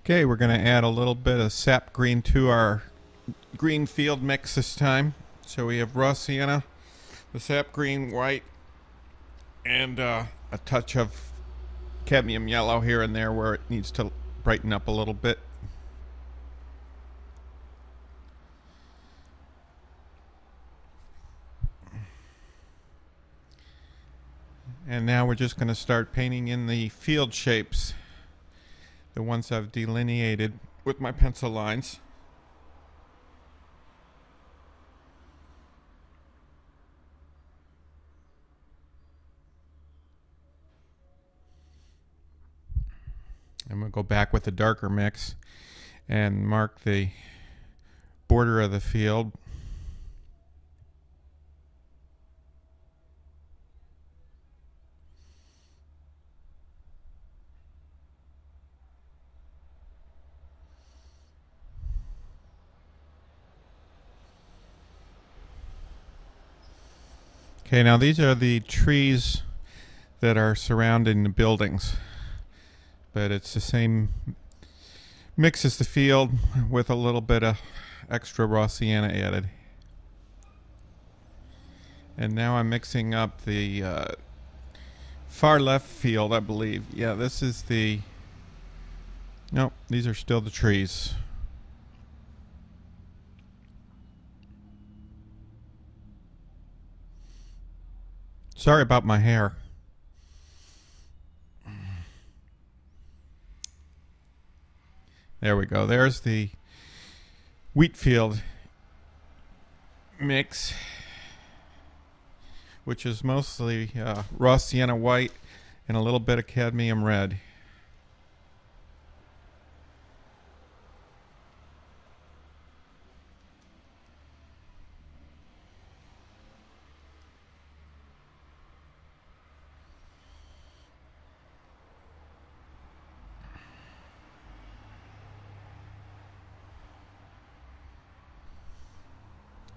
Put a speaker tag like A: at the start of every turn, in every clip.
A: Okay, we're going to add a little bit of sap green to our green field mix this time. So we have raw sienna, the sap green, white, and a touch of cadmium yellow here and there where it needs to brighten up a little bit. And now we're just going to start painting in the field shapes, the ones I've delineated with my pencil lines. And we'll go back with a darker mix and mark the border of the field. Okay, now these are the trees that are surrounding the buildings, but it's the same mix as the field with a little bit of extra raw sienna added. And now I'm mixing up the far left field, I believe. Yeah, this is the... Nope, these are still the trees. Sorry about my hair. There we go. There's the wheat field mix, which is mostly raw sienna white and a little bit of cadmium red.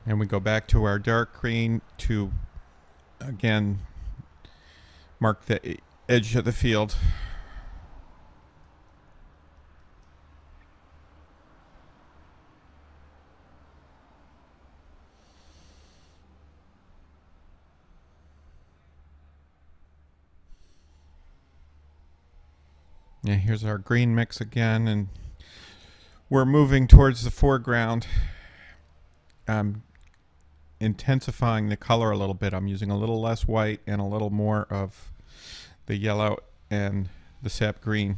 A: And we go back to our dark green to, again, mark the edge of the field. Yeah, here's our green mix again, and we're moving towards the foreground. I'm intensifying the color a little bit. I'm using a little less white and a little more of the yellow and the sap green.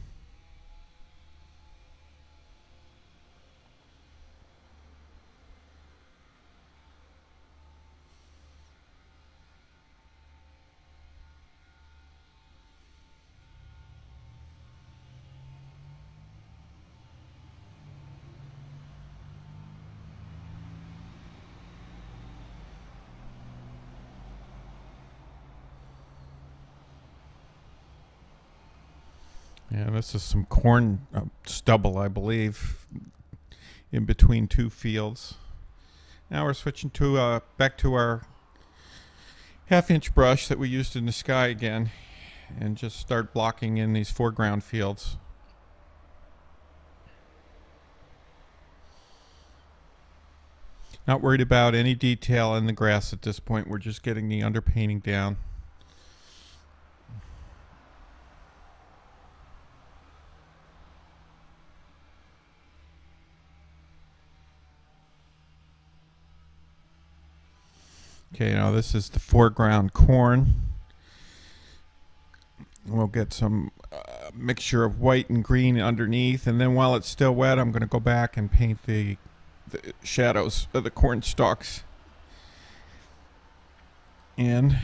A: Yeah, this is some corn stubble, I believe, in between two fields. Now we're switching to back to our half-inch brush that we used in the sky again, and just start blocking in these foreground fields. Not worried about any detail in the grass at this point. We're just getting the underpainting down. Okay, now this is the foreground corn. We'll get some mixture of white and green underneath, and then while it's still wet, I'm going to go back and paint the shadows of the corn stalks in.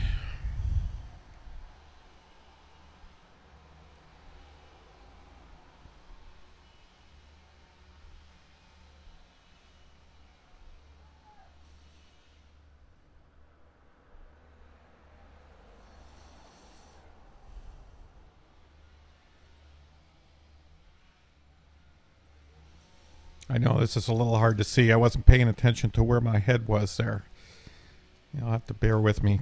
A: I know this is a little hard to see. I wasn't paying attention to where my head was there. You'll have to bear with me.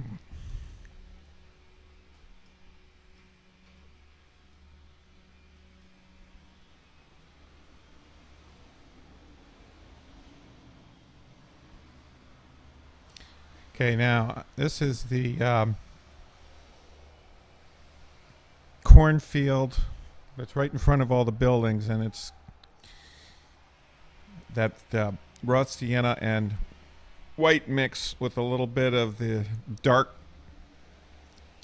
A: Okay, now this is the cornfield that's right in front of all the buildings, and it's that raw sienna and white mix with a little bit of the dark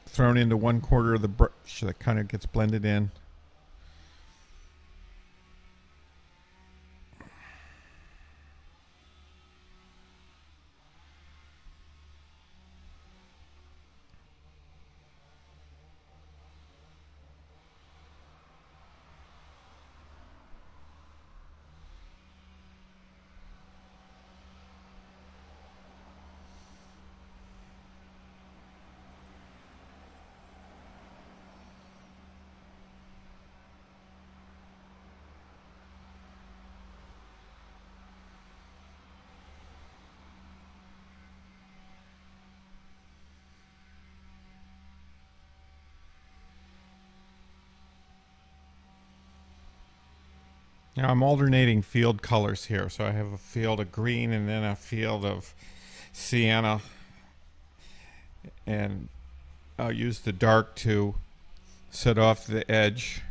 A: thrown into one quarter of the brush that kind of gets blended in. Now I'm alternating field colors here, so I have a field of green and then a field of sienna, and I'll use the dark to set off the edge.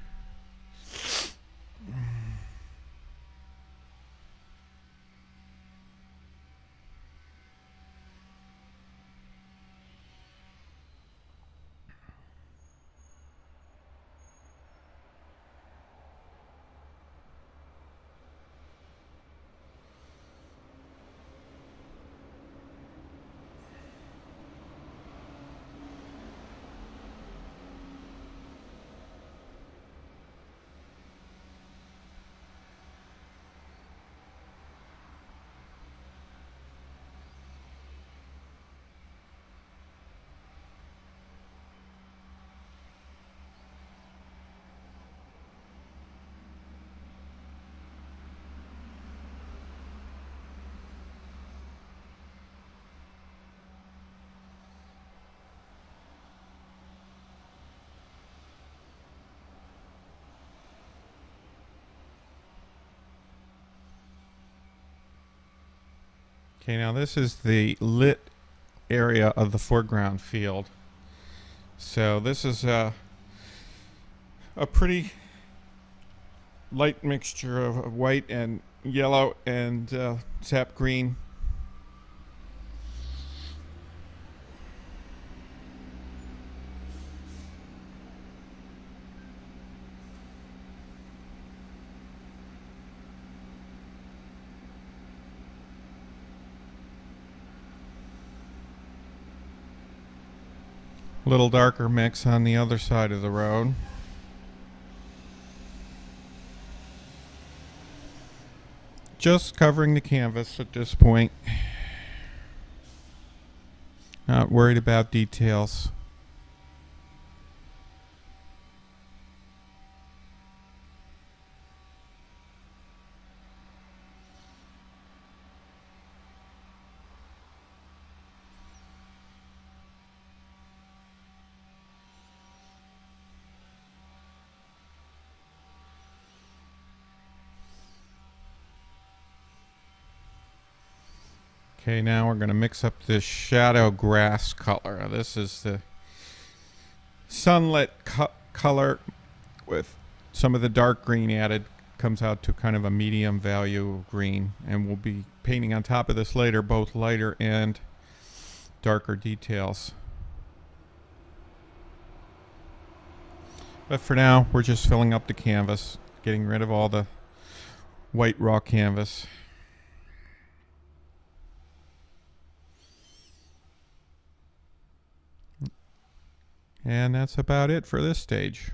A: Okay, now this is the lit area of the foreground field. So this is a pretty light mixture of white and yellow and sap green. Little darker mix on the other side of the road. Just covering the canvas at this point. Not worried about details. Okay, now we're going to mix up this shadow grass color. This is the sunlit color with some of the dark green added. Comes out to kind of a medium value of green. And we'll be painting on top of this later, both lighter and darker details. But for now, we're just filling up the canvas, getting rid of all the white raw canvas. And that's about it for this stage.